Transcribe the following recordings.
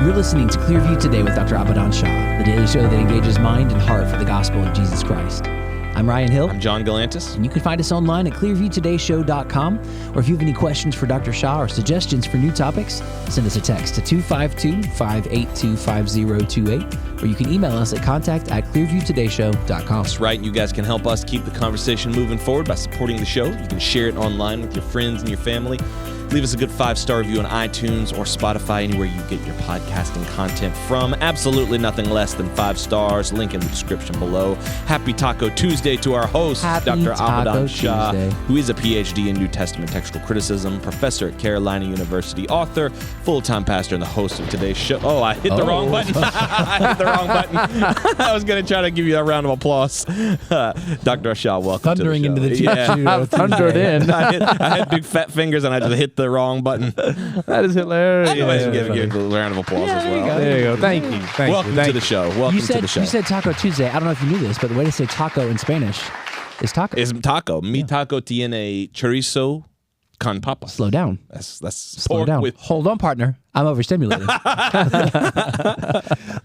You're listening to Clearview Today with Dr. Shah, the daily show that engages mind and heart for the gospel of Jesus Christ. I'm Ryan Hill. I'm John Galantis. And you can find us online at clearviewtodayshow.com. Or if you have any questions for Dr. Shah or suggestions for new topics, send us a text to 252-582-5028. Or you can email us at contact@clearviewtodayshow.com. That's right. You guys can help us keep the conversation moving forward by supporting the show. You can share it online with your friends and your family. Leave us a good 5-star review on iTunes or Spotify, anywhere you get your podcasting content from. Absolutely nothing less than 5 stars. Link in the description below. Happy Taco Tuesday to our host, Dr. Shah, who is a PhD in New Testament textual criticism, professor at Carolina University, author, full-time pastor, and the host of today's show. Oh, I hit the wrong button. I hit the wrong button. I was going to try to give you a round of applause. Dr. Shah, welcome Thundering to the show. into the chat. Yeah, thundered in. I had big fat fingers and I just hit the wrong button. That is hilarious. Anyways, give a round of applause as well. There you go. Thank you. Welcome to the show. Welcome to the show. You said Taco Tuesday. I don't know if you knew this, but the way to say taco in Spanish is taco. Is taco. Mi taco tiene chorizo con papa. Slow down. That's Slow pork down. with... Hold on, partner. I'm overstimulated. The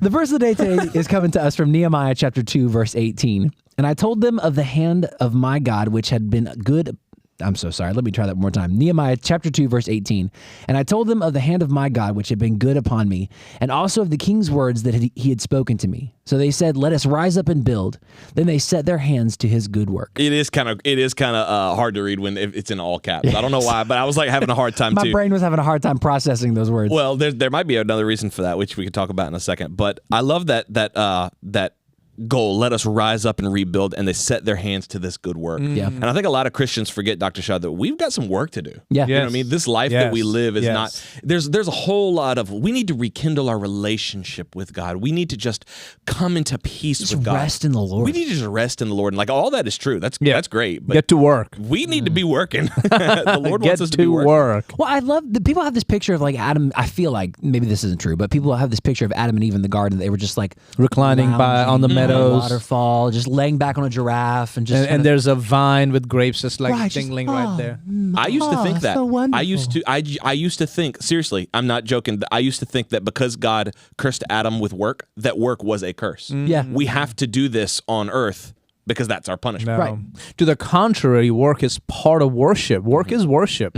verse of the day today is coming to us from Nehemiah chapter 2, verse 18. And I told them of the hand of my God, which had been good. I'm so sorry. Let me try that one more time. Nehemiah chapter 2, verse 18. And I told them of the hand of my God, which had been good upon me, and also of the king's words that he had spoken to me. So they said, let us rise up and build. Then they set their hands to his good work. It is kind of hard to read when it's in all caps. I don't know why, but I was like having a hard time My too. brain was having a hard time processing those words. Well, there might be another reason for that, which we could talk about in a second. But I love that goal, let us rise up and rebuild, and they set their hands to this good work. Yeah. And I think a lot of Christians forget, Dr. Shah, that we've got some work to do. Yeah. You know what I mean? This life that we live is not, there's a whole lot of, we need to rekindle our relationship with God. We need to just come into peace with God. Rest in the Lord. We need to just rest in the Lord. And like all that is true. That's great. But get to work. we need to be working. The Lord wants us to be working. work. Well, I love the people have this picture of like Adam. I feel like maybe this isn't true, but people have this picture of Adam and Eve in the garden. They were just like Reclining by on the meadows. Waterfall, just laying back on a giraffe, and just And there's a vine with grapes just like dingling just, right there. I used to think that. So wonderful. I used to think, seriously, I'm not joking, I used to think that because God cursed Adam with work, that work was a curse. Yeah. We have to do this on earth because that's our punishment. No. Right. To the contrary, work is part of worship. Work is worship.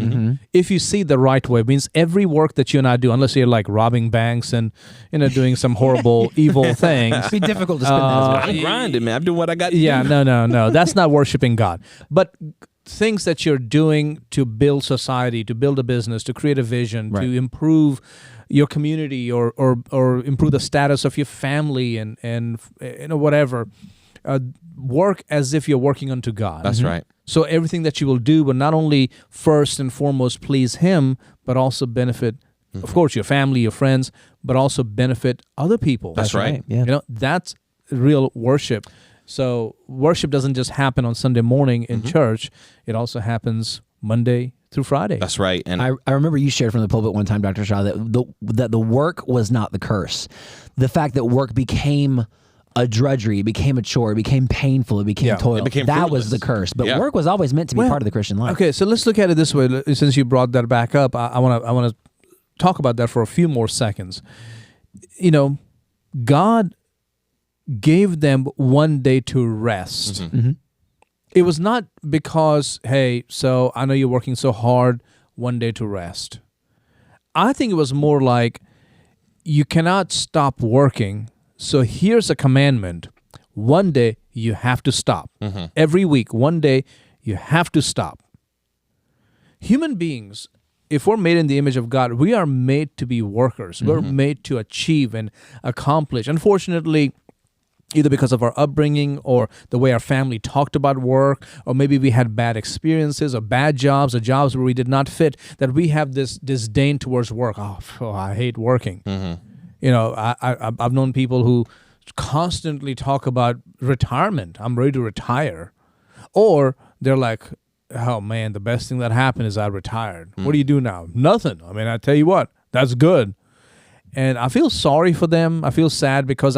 If you see it the right way, it means every work that you and I do, unless you're like robbing banks and doing some horrible evil things. It'd be difficult to spend that. I'm grinding, man. I'm doing what I got to do. Yeah, no. That's not worshiping God. But things that you're doing to build society, to build a business, to create a vision, to improve your community or improve the status of your family and whatever. Work as if you're working unto God. That's right. So everything that you will do will not only first and foremost please Him, but also benefit, of course, your family, your friends, but also benefit other people. That's right. Yeah. That's real worship. So worship doesn't just happen on Sunday morning in church. It also happens Monday through Friday. That's right. And I remember you shared from the pulpit one time, Dr. Shah, that the work was not the curse. The fact that work became a drudgery, it became a chore, it became painful, it became toil. It became that fruitless. was the curse. But work was always meant to be part of the Christian life. Okay, so let's look at it this way. Since you brought that back up, I want to talk about that for a few more seconds. God gave them one day to rest. It was not because, hey, so I know you're working so hard, one day to rest. I think it was more like you cannot stop working. So here's a commandment. One day you have to stop. Every week, one day you have to stop. Human beings, if we're made in the image of God, we are made to be workers. We're made to achieve and accomplish. Unfortunately, either because of our upbringing or the way our family talked about work, or maybe we had bad experiences or bad jobs or jobs where we did not fit, that we have this disdain towards work. Oh, I hate working. I've known people who constantly talk about retirement. I'm ready to retire. Or they're like, oh man, the best thing that happened is I retired. What do you do now? Nothing. I mean, I tell you what, that's good. And I feel sorry for them. I feel sad because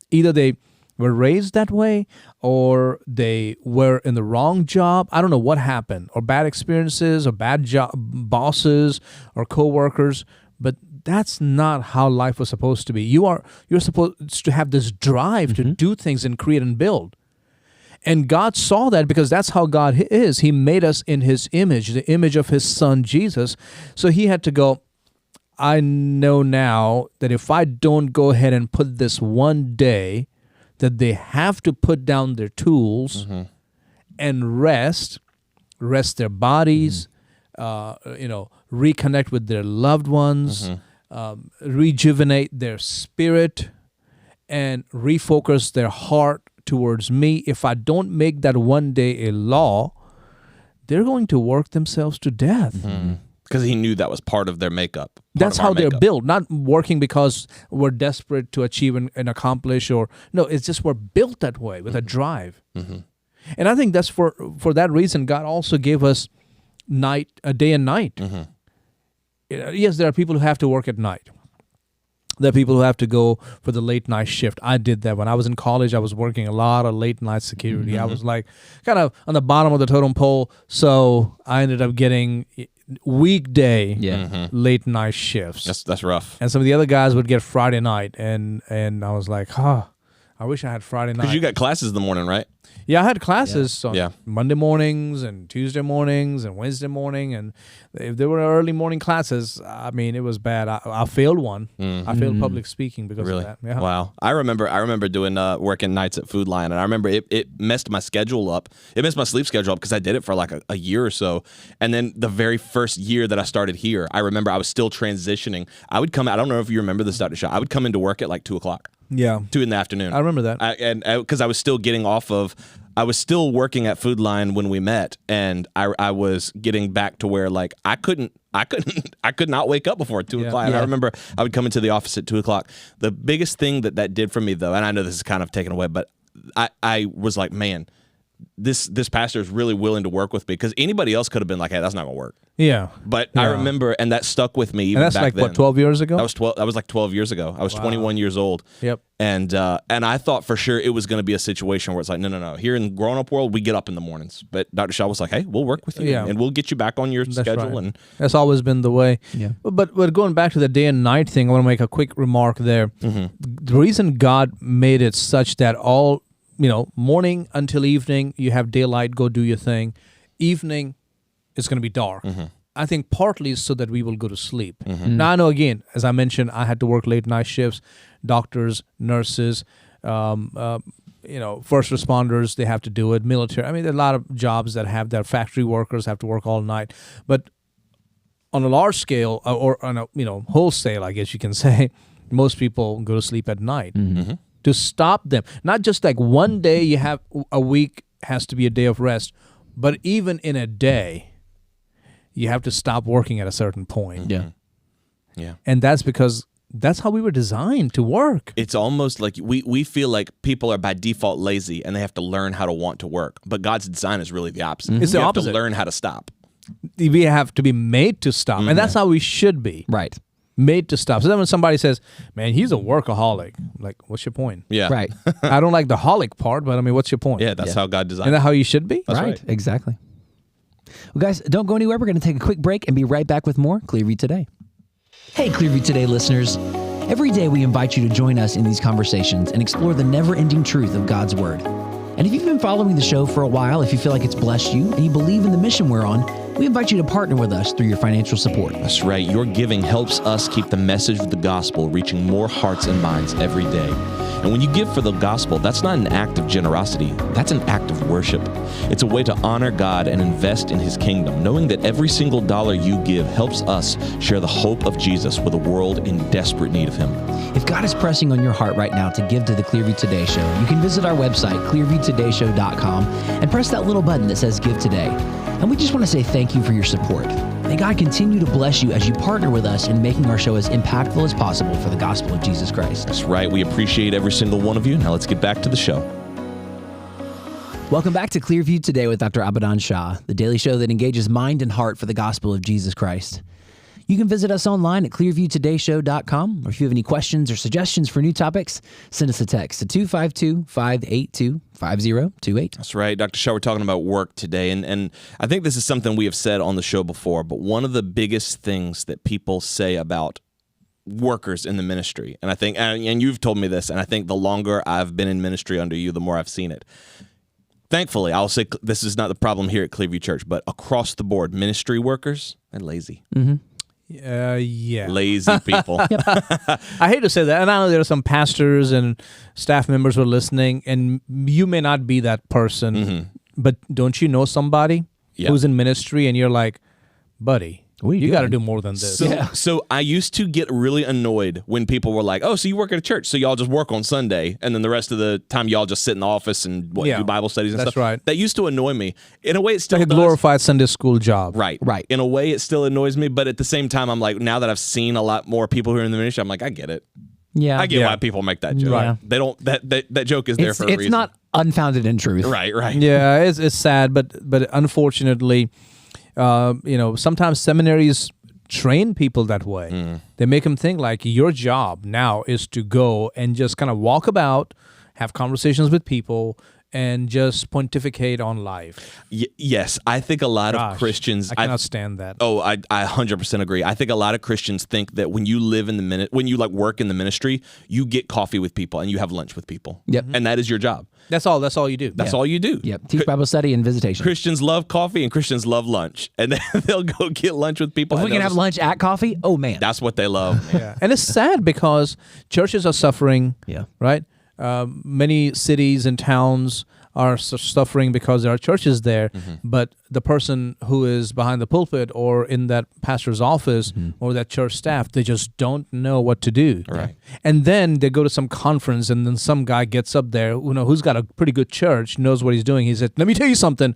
either they were raised that way or they were in the wrong job. I don't know what happened, or bad experiences or bad bosses or coworkers, but that's not how life was supposed to be. You're supposed to have this drive to do things and create and build. And God saw that because that's how God is. He made us in His image, the image of His Son, Jesus. So He had to go, I know now that if I don't go ahead and put this one day that they have to put down their tools and rest their bodies, reconnect with their loved ones, rejuvenate their spirit, and refocus their heart towards me. If I don't make that one day a law, they're going to work themselves to death. Because He knew that was part of their makeup. That's how they're built, not working because we're desperate to achieve and accomplish. No, it's just we're built that way with a drive. And I think that's for that reason, God also gave us day and night. Yes, there are people who have to work at night. There are people who have to go for the late night shift. I did that. When I was in college, I was working a lot of late night security. I was like kind of on the bottom of the totem pole. So I ended up getting weekday late night shifts. That's rough. And some of the other guys would get Friday night. And I was like, I wish I had Friday night. Because you got classes in the morning, right? Yeah, I had classes on Monday mornings and Tuesday mornings and Wednesday morning. And if there were early morning classes, I mean, it was bad. I failed one. I failed public speaking because of that. Yeah. Wow. I remember doing working nights at Food Lion, and I remember it messed my schedule up. It messed my sleep schedule up because I did it for like a year or so. And then the very first year that I started here, I remember I was still transitioning. I would come, I don't know if you remember this, Dr. Shah, I would come into work at like 2 o'clock. Yeah. 2 in the afternoon. I remember that. And because I was still I was still working at Food Lion when we met, and I was getting back to where like I could not wake up before 2 o'clock. And I remember I would come into the office at 2 o'clock. The biggest thing that did for me though, and I know this is kind of taken away, but I was like, man, this pastor is really willing to work with me, because anybody else could have been like, hey, that's not gonna work. Yeah. But I remember, and that stuck with me even and that's back like then. what, 12 years ago? That was like 12 years ago. I was 21 years old. Yep. And I thought for sure it was going to be a situation where it's like, no. Here in the grown-up world, we get up in the mornings. But Dr. Shah was like, hey, we'll work with you, and we'll get you back on your schedule. Right. And that's always been the way. Yeah. But going back to the day and night thing, I want to make a quick remark there. The reason God made it such that all, morning until evening, you have daylight, go do your thing. Evening, it's going to be dark. I think partly so that we will go to sleep. Now, I know, again, as I mentioned, I had to work late night shifts. Doctors, nurses, first responders, they have to do it. Military. I mean, there are a lot of jobs that have their factory workers have to work all night. But on a large scale, or on a wholesale, I guess you can say, most people go to sleep at night. To stop them, not just like one day you have a week has to be a day of rest, but even in a day, you have to stop working at a certain point. Yeah. And that's because that's how we were designed to work. It's almost like we feel like people are by default lazy and they have to learn how to want to work. But God's design is really the opposite. It's the opposite. You have to learn how to stop. We have to be made to stop. And that's how we should be. Right. Made to stop. So then when somebody says, man, he's a workaholic, I'm like, what's your point? Yeah. Right. I don't like the holic part, but I mean, what's your point? Yeah, that's how God designed Isn't that how you should be? That's right. Exactly. Well, guys, don't go anywhere. We're going to take a quick break and be right back with more Clearview Today. Hey, Clearview Today listeners. Every day we invite you to join us in these conversations and explore the never-ending truth of God's Word. And if you've been following the show for a while, if you feel like it's blessed you and you believe in the mission we're on, we invite you to partner with us through your financial support. That's right. Your giving helps us keep the message of the gospel reaching more hearts and minds every day. And when you give for the gospel, that's not an act of generosity. That's an act of worship. It's a way to honor God and invest in His kingdom, knowing that every single dollar you give helps us share the hope of Jesus with a world in desperate need of Him. If God is pressing on your heart right now to give to the Clearview Today Show, you can visit our website, clearviewtodayshow.com, and press that little button that says Give Today. And we just want to say thank you for your support. May God continue to bless you as you partner with us in making our show as impactful as possible for the gospel of Jesus Christ. That's right. We appreciate every single one of you. Now let's get back to the show. Welcome back to Clearview Today with Dr. Abadan Shah, the daily show that engages mind and heart for the gospel of Jesus Christ. You can visit us online at clearviewtodayshow.com, or if you have any questions or suggestions for new topics, send us a text to 252-582-5028. That's right. Dr. Shah, we're talking about work today, and I think this is something we have said on the show before, but one of the biggest things that people say about workers in the ministry. And I think, and you've told me this, and I think the longer I've been in ministry under you, the more I've seen it. Thankfully, I'll say this is not the problem here at Clearview Church, but across the board, ministry workers, they're lazy. Yeah. Lazy people. I hate to say that, and I know there are some pastors and staff members who are listening, and you may not be that person, but don't you know somebody who's in ministry, and you're like, buddy, you got to do more than this. So I used to get really annoyed when people were like, oh, so you work at a church, so y'all just work on Sunday, and then the rest of the time y'all just sit in the office and do Bible studies and stuff. That's right. That used to annoy me. In a way, it still like a glorified Sunday school job. Right. In a way, it still annoys me, but at the same time, I'm like, now that I've seen a lot more people who are in the ministry, I'm like, I get it. Yeah. I get why people make that joke. Right. They don't. That joke is there for a reason. It's not unfounded in truth. Right. Yeah, it's sad, but unfortunately, sometimes seminaries train people that way. They make them think like your job now is to go and just kind of walk about, have conversations with people, and just pontificate on life. Yes, I think a lot of Christians. I cannot stand that. Oh, I 100% agree. I think a lot of Christians think that when you live in the when you like work in the ministry, you get coffee with people and you have lunch with people. Yep. And that is your job. That's all you do. That's all you do. Yep. Teach Bible study and visitation. Christians love coffee and Christians love lunch, and then they'll go get lunch with people. If we can have lunch at coffee, oh man, that's what they love. And it's sad because churches are suffering. Yeah. Right. Many cities and towns are suffering because there are churches there, but the person who is behind the pulpit or in that pastor's office or that church staff, they just don't know what to do. Right. And then they go to some conference, and then some guy gets up there, who's got a pretty good church, knows what he's doing. He said, "Let me tell you something.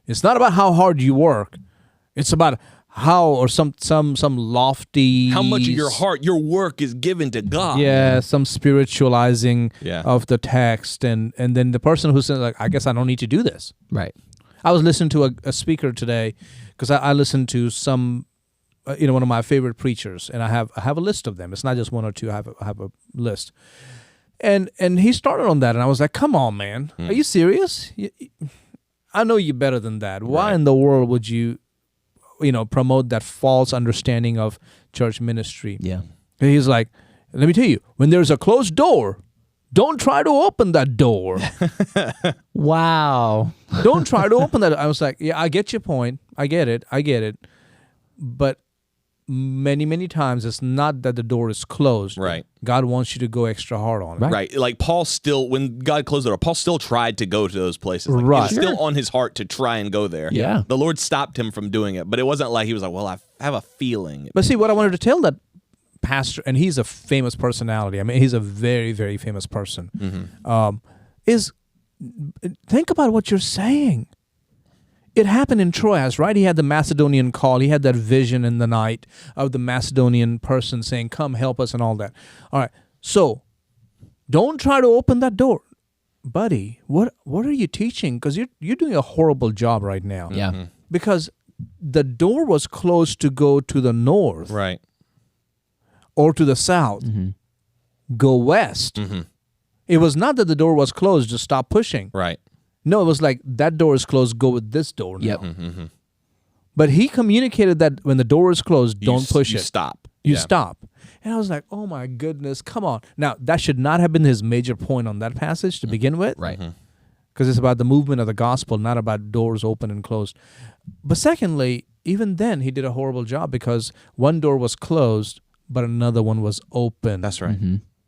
It's not about how hard you work. It's about how, or some lofty, how much of your heart, your work is given to God." Yeah, some spiritualizing of the text, and then the person who says, like, I guess I don't need to do this. Right. I was listening to a speaker today because I listened to some, one of my favorite preachers, and I have a list of them. It's not just one or two. I have a list, and he started on that, and I was like, come on, man, are you serious? I know you better than that. Why in the world would you promote that false understanding of church ministry? Yeah. And he's like, let me tell you, when there's a closed door, don't try to open that door. Wow. Don't try to open that. I was like, yeah, I get your point. I get it. But many, many times it's not that the door is closed. Right. God wants you to go extra hard on it. Right. Like Paul still, when God closed the door, Paul still tried to go to those places. Like, right. It was still on his heart to try and go there. Yeah. The Lord stopped him from doing it, but it wasn't like he was like, well, I have a feeling. But see, what I wanted to tell that pastor, and he's a famous personality. I mean, he's a very, very famous person, is think about what you're saying. It happened in Troas, right? He had the Macedonian call. He had that vision in the night of the Macedonian person saying, come help us and all that. All right. So don't try to open that door. Buddy, what are you teaching? Because you're doing a horrible job right now. Yeah. Because the door was closed to go to the north. Right. Or to the south. Go west. It was not that the door was closed, just stop pushing. Right. No, it was like, that door is closed, go with this door now. Yep. But he communicated that when the door is closed, don't push it. Stop. You stop. And I was like, oh my goodness, come on. Now, that should not have been his major point on that passage to begin with. Right. Because it's about the movement of the gospel, not about doors open and closed. But secondly, even then, he did a horrible job because one door was closed, but another one was open. That's right.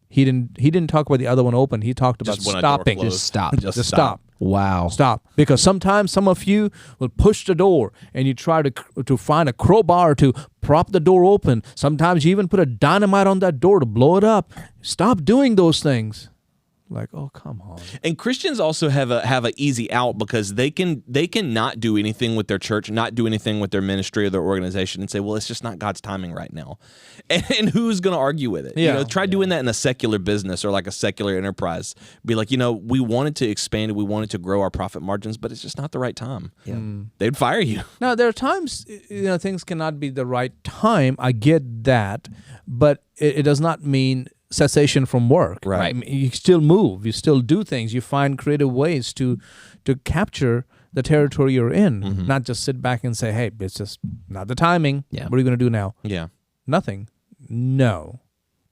He didn't talk about the other one open. He talked about Just when a door stopping. closed. Just stop. Just stop. Wow. Stop. Because sometimes some of you will push the door and you try to find a crowbar to prop the door open. Sometimes you even put a dynamite on that door to blow it up. Stop doing those things. Like, oh, come on. And Christians also have a easy out because they can not do anything with their church, not do anything with their ministry or their organization, and say, well, it's just not God's timing right now. And who's going to argue with it? Yeah. Try doing that in a secular business or like a secular enterprise. Be like, we wanted to expand, we wanted to grow our profit margins, but it's just not the right time. Yeah. They'd fire you. Now, there are times, things cannot be the right time. I get that. But it does not mean cessation from work. Right. I mean, you still move. You still do things. You find creative ways to capture the territory you're in, not just sit back and say, hey, it's just not the timing. Yeah. What are you going to do now? Yeah. Nothing. No.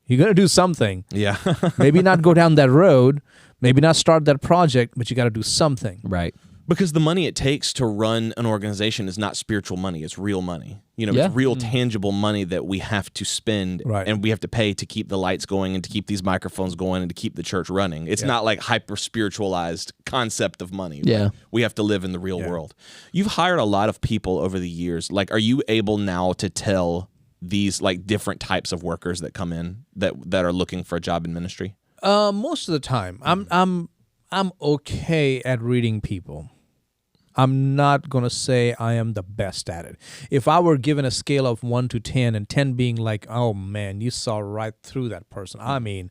You're going to do something. Yeah. Maybe not go down that road, maybe not start that project, but you got to do something. Right. Because the money it takes to run an organization is not spiritual money, it's real money. Yeah. It's real tangible money that we have to spend and we have to pay to keep the lights going and to keep these microphones going and to keep the church running. It's not like hyper-spiritualized concept of money. Yeah. Right? We have to live in the real world. You've hired a lot of people over the years. Like, are you able now to tell these like different types of workers that come in that are looking for a job in ministry? Most of the time, I'm okay at reading people. I'm not going to say I am the best at it. If I were given a scale of 1 to 10, and 10 being like, oh man, you saw right through that person. I mean,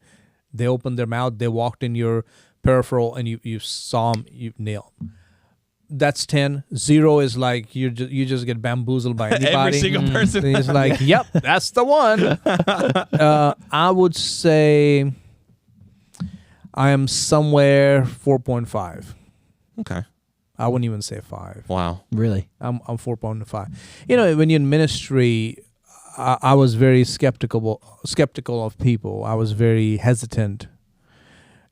they opened their mouth, they walked in your peripheral, and you saw them, you nailed. That's 10. 0 is like you just get bamboozled by anybody. Every single person. It's like, yep, that's the one. I would say I am somewhere 4.5. Okay. I wouldn't even say 5. Wow. Really? I'm 4.5. When you're in ministry, I was very skeptical of people. I was very hesitant.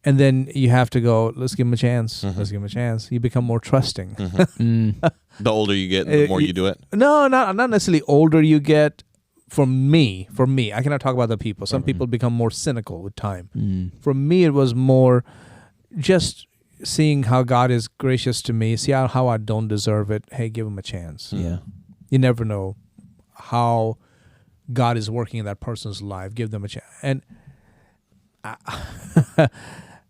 And then you have to go, let's give them a chance. Let's give them a chance. You become more trusting. The older you get, the more you do it. No, not necessarily older you get. For me, I cannot talk about the people. Some people become more cynical with time. For me, it was more just seeing how God is gracious to me, see how I don't deserve it. Hey, give him a chance. Yeah. You never know how God is working in that person's life. Give them a chance. And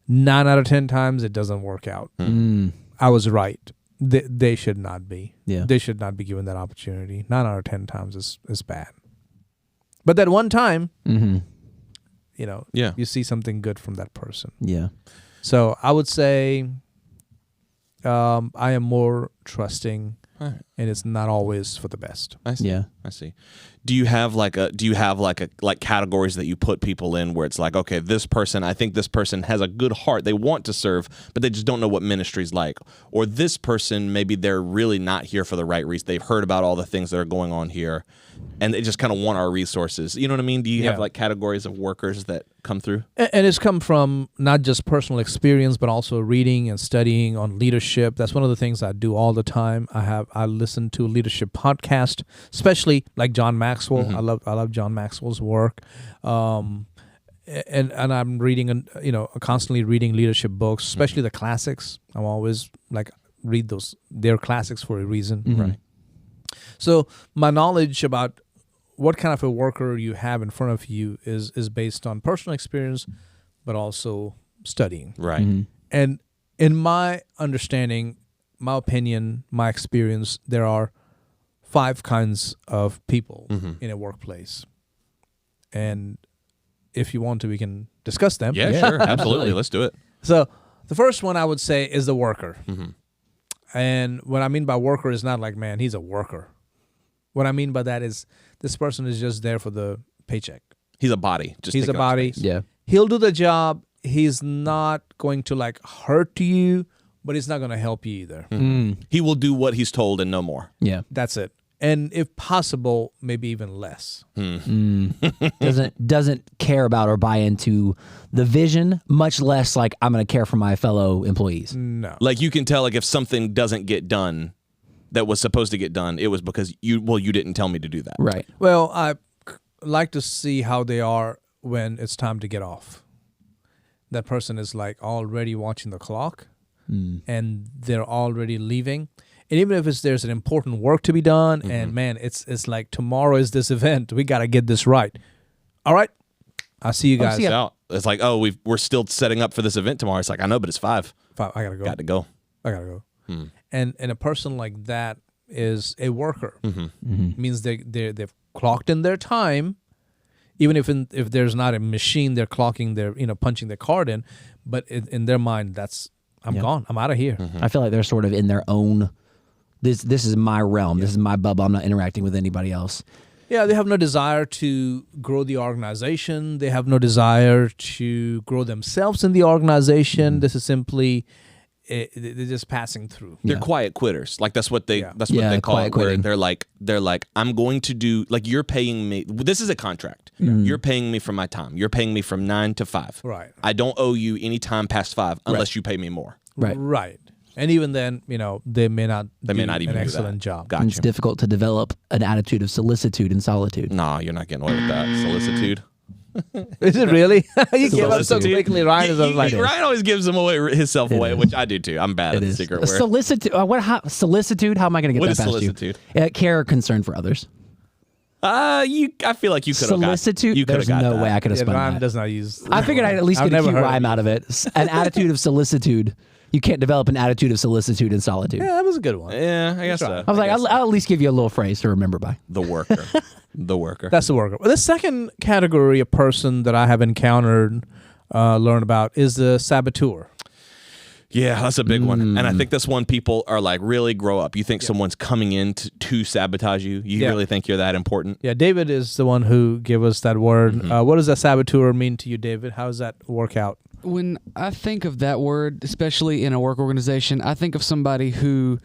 9 out of 10 times, it doesn't work out. I was right. They should not be. Yeah. They should not be given that opportunity. 9 out of 10 times is bad. But that one time, you see something good from that person. Yeah. So I would say I am more trusting, and it's not always for the best. I see. Yeah. I see. Do you have like categories that you put people in where it's like, okay, I think this person has a good heart. They want to serve, but they just don't know what ministry's like. Or this person, maybe they're really not here for the right reason. They've heard about all the things that are going on here, and they just kind of want our resources. You know what I mean? Do you have like categories of workers that come through? And it's come from not just personal experience, but also reading and studying on leadership. That's one of the things I do all the time. I listen to leadership podcasts, especially like John Maxwell. I love John Maxwell's work. And I'm reading, constantly reading leadership books, especially the classics. I'm always like read those. They're classics for a reason. Right. So my knowledge about what kind of a worker you have in front of you is based on personal experience, but also studying. Right. And in my understanding, my opinion, my experience, there are 5 kinds of people in a workplace. And if you want to, we can discuss them. Yeah, sure. Absolutely. Let's do it. So the first one I would say is the worker. And what I mean by worker is not like, man, he's a worker. What I mean by that is this person is just there for the paycheck. He's a body. He's a body. Yeah. He'll do the job. He's not going to like hurt you, but he's not going to help you either. He will do what he's told and no more. Yeah. That's it. And if possible, maybe even less. Doesn't care about or buy into the vision, much less like I'm going to care for my fellow employees. No. Like you can tell, like if something doesn't get done that was supposed to get done, it was because you didn't tell me to do that. Right. Well, I like to see how they are when it's time to get off. That person is like already watching the clock and they're already leaving. And even if there's an important work to be done and man, it's like tomorrow is this event. We got to get this right. All right. I'll see you guys. It's like, oh, we're still setting up for this event tomorrow. It's like, I know, but it's 5. I got to go. Got to go. I got to go. And a person like that is a worker. Means they've clocked in their time, even if there's not a machine they're clocking their punching their card in, but in their mind I'm gone. I'm out of here. I feel like they're sort of in their own. This is my realm. This is my bubble. I'm not interacting with anybody else. Yeah, they have no desire to grow the organization. They have no desire to grow themselves in the organization. This is simply they're just passing through. They're quiet quitters. Like that's what they that's what Yeah, they call quiet it. Where quitting. they're like I'm going to do like you're paying me. This is a contract. You're paying me for my time. You're paying me from 9 to 5. Right. I don't owe you any time past 5 unless you pay me more. Right. And even then, they may not do even an do that. excellent job. Gotcha. It's difficult to develop an attitude of solicitude and solitude. Nah, you're not getting away with that. Solicitude. Is it really? You gave up so Solicitude. quickly, Ryan. I was like, Ryan always gives himself away, which I do too. I'm bad at the secret word. Solicitude. Solicitude. How am I going to get What that is past solicitude? you? Care or concern for others. I feel like you could have got Solicitude. You could have There's got no that. way I could have spun Ryan that. does not use. I figured I'd at least I've get a never cute heard rhyme it. out of it. An attitude of solicitude. You can't develop an attitude of solicitude and solitude. Yeah, that was a good one. Yeah, I guess so. I was like, I'll at least give you a little phrase to remember by. The worker. The worker. That's the worker. The second category of person that I have encountered, learned about, is the saboteur. Yeah, that's a big one. And I think that's one people are like, really grow up. You think someone's coming in to sabotage you? You really think you're that important? Yeah, David is the one who gave us that word. What does a saboteur mean to you, David? How does that work out? When I think of that word, especially in a work organization, I think of somebody who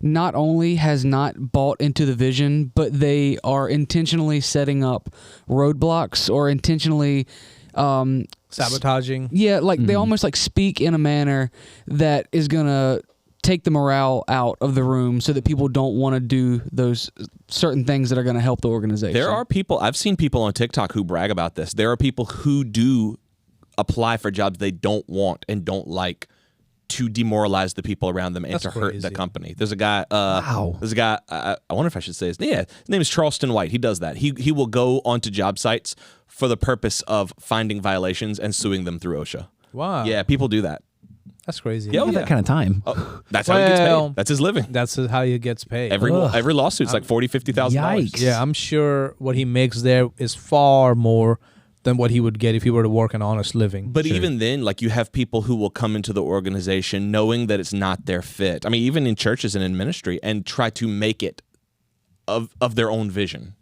not only has not bought into the vision, but they are intentionally setting up roadblocks or intentionally Sabotaging. Yeah, like they almost like speak in a manner that is going to take the morale out of the room so that people don't want to do those certain things that are going to help the organization. There are people, I've seen people on TikTok who brag about this. There are people who do apply for jobs they don't want and don't like to demoralize the people around them and That's to hurt the crazy. company. There's a guy. Wow. There's a guy. I wonder if I should say his name. Yeah, his name is Charleston White. He does that. He will go onto job sites for the purpose of finding violations and suing them through OSHA. Wow. Yeah, people do that. That's crazy. Yeah, I don't have that kind of time. Oh, that's how he gets Well, paid. That's his living. That's how he gets paid. Every lawsuit's like $40,000-$50,000. Yikes. Yeah, I'm sure what he makes there is far more than what he would get if he were to work an honest living. But even then, like you have people who will come into the organization knowing that it's not their fit. I mean, even in churches and in ministry, and try to make it of their own vision.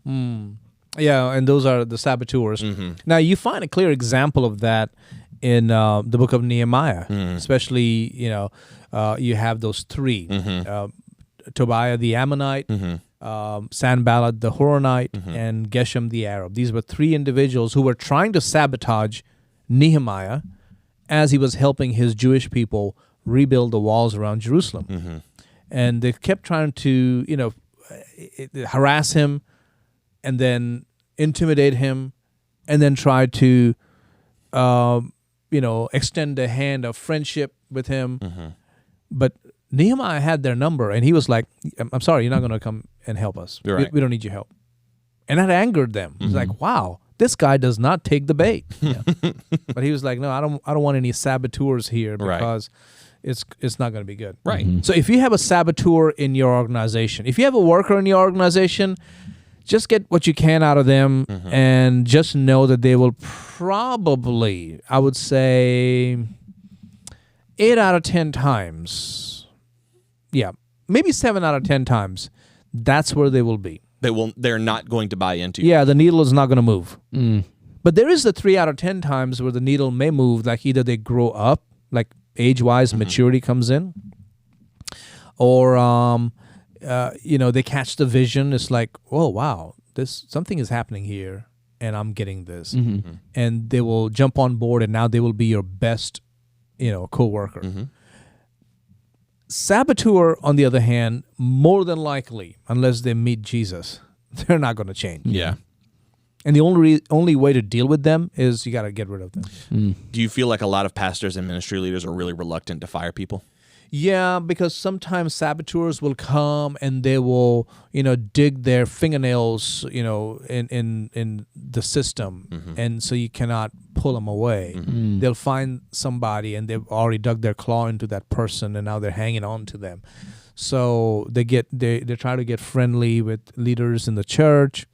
Yeah, and those are the saboteurs. Now, you find a clear example of that in the book of Nehemiah, especially, you have those three, Tobiah the Ammonite, Sanballat the Horonite, and Geshem the Arab. These were three individuals who were trying to sabotage Nehemiah as he was helping his Jewish people rebuild the walls around Jerusalem. And they kept trying to, harass him and then intimidate him and then try to, extend a hand of friendship with him. But Nehemiah had their number, and he was like, I'm sorry, you're not going to come and help us. You're right. We don't need your help. And that angered them. It's like, wow, this guy does not take the bait. But he was like, no, I don't want any saboteurs here because it's not going to be good. Right. So if you have a saboteur in your organization, if you have a worker in your organization, just get what you can out of them and just know that they will probably, I would say, 8 out of 10 times, maybe 7 out of 10 times, that's where they will be. They're not going to buy into you. Yeah, the needle is not going to move. But there is the 3 out of 10 times where the needle may move, like either they grow up, like age-wise, maturity comes in, or they catch the vision. It's like, oh wow, something is happening here, and I'm getting this, and they will jump on board, and now they will be your best, co-worker. Saboteur, on the other hand, more than likely, unless they meet Jesus, they're not going to change. Yeah. And the only way to deal with them is you got to get rid of them. Do you feel like a lot of pastors and ministry leaders are really reluctant to fire people? Yeah, because sometimes saboteurs will come and they will, dig their fingernails, in the system, and so you cannot pull them away. They'll find somebody and they've already dug their claw into that person, and now they're hanging on to them. So they try to get friendly with leaders in the church.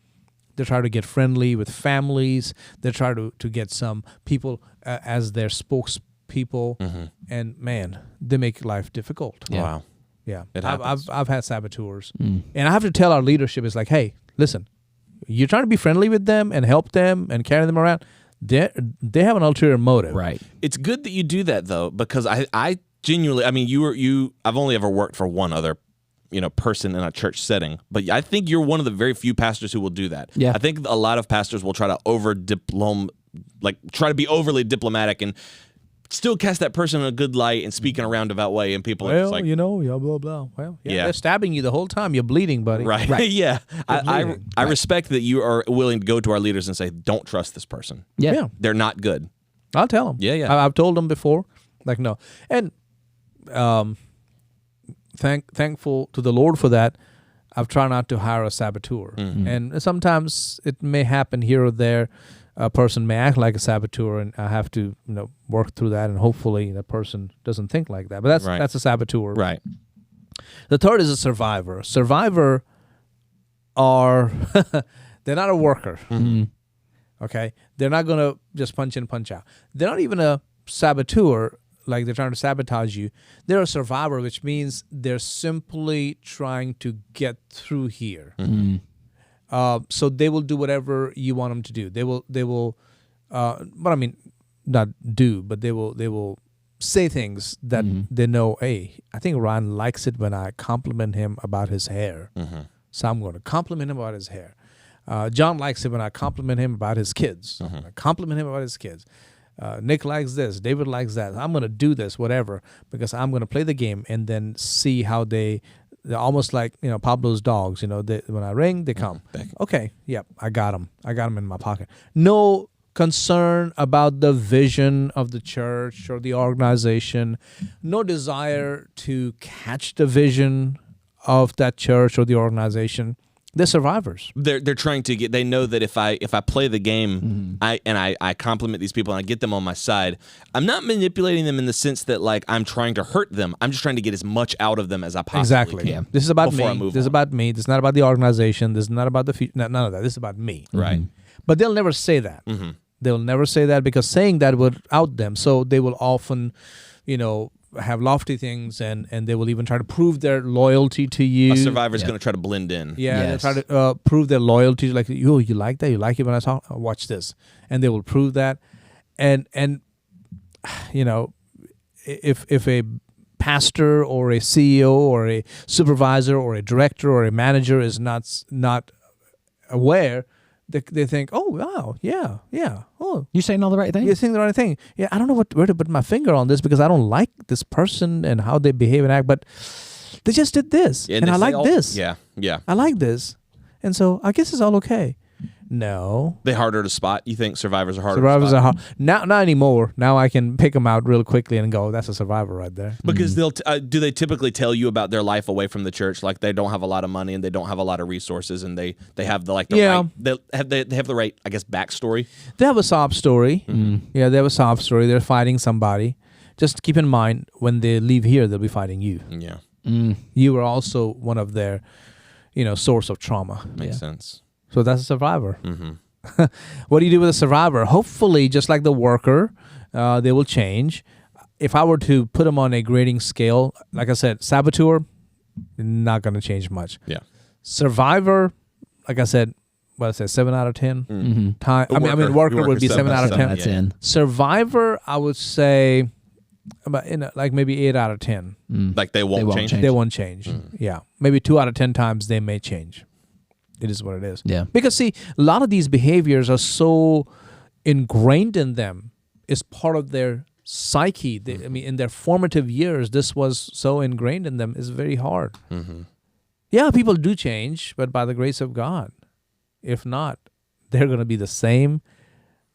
They try to get friendly with families. They try to get some people as their spokespeople, and man, they make life difficult. Yeah. Wow. Yeah, It happens. I've had saboteurs, and I have to tell our leadership, it's like, hey, listen, you're trying to be friendly with them and help them and carry them around. They have an ulterior motive. Right. It's good that you do that though, because I genuinely, I mean, I've only ever worked for one other, person in a church setting, but I think you're one of the very few pastors who will do that. Yeah. I think a lot of pastors will try to try to be overly diplomatic and still cast that person in a good light and speak in a roundabout way, and people are just like, blah, blah, blah. Well, Yeah. they're stabbing you the whole time. You're bleeding, buddy. right. Yeah. I bleeding. respect that you are willing to go to our leaders and say, don't trust this person. Yeah. They're not good. I'll tell them. Yeah. I've told them before. Like, no. And thankful to the Lord for that. I've tried not to hire a saboteur. Mm-hmm. And sometimes it may happen here or there. A person may act like a saboteur, and I have to, work through that, and hopefully that person doesn't think like that. But that's a saboteur. Right. The third is a survivor. Survivor are they're not a worker. Mm-hmm. Okay, they're not gonna just punch in, punch out. They're not even a saboteur, like they're trying to sabotage you. They're a survivor, which means they're simply trying to get through here. Mm-hmm. So they will do whatever you want them to do. They will, but I mean, not do, but they will say things that they know, hey, I think Ryan likes it when I compliment him about his hair. Mm-hmm. So I'm going to compliment him about his hair. John likes it when I compliment him about his kids. I compliment him about his kids. Nick likes this. David likes that. I'm going to do this, whatever, because I'm going to play the game and then see how they're almost like, Pablo's dogs. When I ring, they come. Okay, yep, I got them. I got them in my pocket. No concern about the vision of the church or the organization. No desire to catch the vision of that church or the organization. They're survivors. They're trying to get. They know that if I play the game, I compliment these people and I get them on my side, I'm not manipulating them in the sense that like I'm trying to hurt them. I'm just trying to get as much out of them as I possibly can. Yeah. This is about before I me. move This is on. about me. This is not about the organization. This is not about the future. None of that. This is about me. Right. But they'll never say that. They'll never say that because saying that would out them. So they will often, have lofty things, and they will even try to prove their loyalty to you. A survivor's going to try to blend in. Yeah, Yes. they try to prove their loyalty. Like, you like that? You like it when I talk? Watch this. And they will prove that. And if a pastor or a CEO or a supervisor or a director or a manager is not aware, they think, oh, wow, yeah, oh, You're saying all the right things. you're saying the right thing. Yeah, I don't know where to put my finger on this because I don't like this person and how they behave and act, but they just did this, and I like this. Yeah. I like this, and so I guess it's all okay. No. They harder to spot. You think survivors are harder Survivors to are spot? hard. Not anymore. Now I can pick them out real quickly and go, that's a survivor right there. Because they'll do they typically tell you about their life away from the church, like they don't have a lot of money and they don't have a lot of resources and they have the right they have the right, I guess, backstory. They have a sob story. Yeah, they have a sob story. They're fighting somebody. Just keep in mind, when they leave here, they'll be fighting you. Yeah. You were also one of their, source of trauma. Makes sense. So that's a survivor. Mm-hmm. What do you do with a survivor? Hopefully, just like the worker, they will change. If I were to put them on a grading scale, like I said, saboteur, not going to change much. Yeah. Survivor, like I said, 7 out of 10. Mm-hmm. Worker would be 7 out of 10. Seven out of 10. Survivor, I would say, about like maybe 8 out of 10. Like they won't change. They won't change. Yeah, maybe 2 out of 10 times they may change. It is what it is. Yeah. Because see, a lot of these behaviors are so ingrained in them. It's part of their psyche. In their formative years, this was so ingrained in them. It's very hard. Yeah, people do change, but by the grace of God. If not, they're going to be the same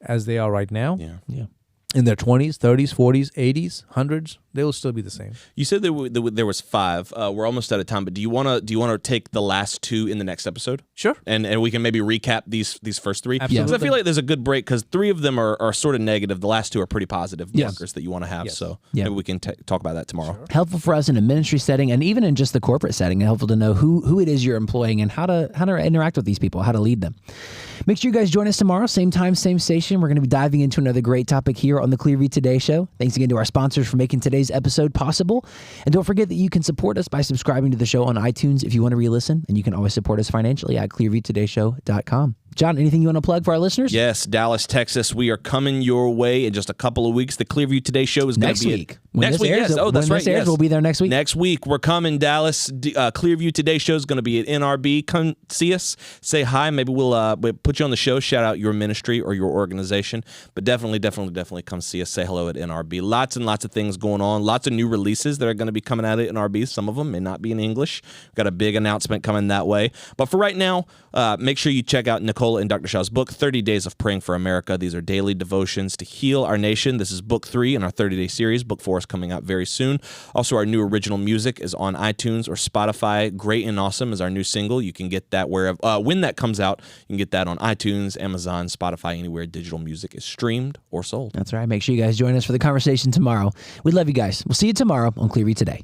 as they are right now. Yeah. In their 20s, 30s, 40s, 80s, 100s, they will still be the same. You said there was 5. We're almost out of time, but do you want to take the last 2 in the next episode? Sure. And we can maybe recap these first 3. Absolutely. Because I feel like there's a good break because 3 of them are sort of negative. The last 2 are pretty positive Yes. markers that you want to have. Yes. So Yeah. maybe we can talk about that tomorrow. Sure. Helpful for us in a ministry setting and even in just the corporate setting. Helpful to know who it is you're employing and how to interact with these people, how to lead them. Make sure you guys join us tomorrow, same time, same station. We're going to be diving into another great topic here on the Clearview Today show. Thanks again to our sponsors for making today's episode possible. And don't forget that you can support us by subscribing to the show on iTunes if you want to re-listen, and you can always support us financially at clearviewtodayshow.com. John, anything you want to plug for our listeners? Yes, Dallas, Texas. We are coming your way in just a couple of weeks. The Clearview Today show is going to be next week. Next week, yes. Oh, that's right. Yes. We'll be there next week. Next week, we're coming, Dallas. Clearview Today show is going to be at NRB. Come see us. Say hi. Maybe we'll put you on the show. Shout out your ministry or your organization. But definitely come see us. Say hello at NRB. Lots and lots of things going on. Lots of new releases that are going to be coming out at NRB. Some of them may not be in English. We've got a big announcement coming that way. But for right now, make sure you check out Nicola and Dr. Shah's book, 30 Days of Praying for America. These are daily devotions to heal our nation. This is book 3 in our 30-day series. Book 4 is coming out very soon. Also, our new original music is on iTunes or Spotify. Great and Awesome is our new single. You can get that wherever, when that comes out, you can get that on iTunes, Amazon, Spotify, anywhere digital music is streamed or sold. That's right. Make sure you guys join us for the conversation tomorrow. We love you guys. We'll see you tomorrow on Clearview Today.